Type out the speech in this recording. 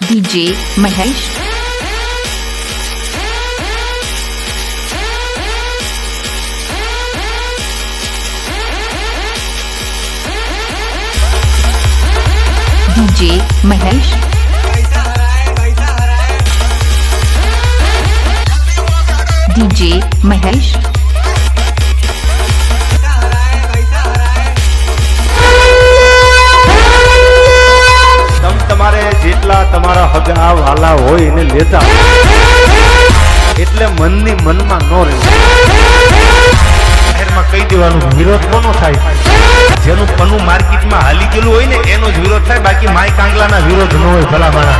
DJ Mahesh, DJ Mahesh, DJ Mahesh, તમારે જેટલા તમારા હગા વાલા હોય એને લેતા એટલે મનની મનમાં ન રહે. શહેરમાં કહી દેવાનું વિરોધ કોનો થાય? જેનું પનું માર્કેટમાં હાલી ગયેલું હોય ને એનો જ વિરોધ થાય, બાકી માય કાંગલાના વિરોધ ન હોય. ભલા માણા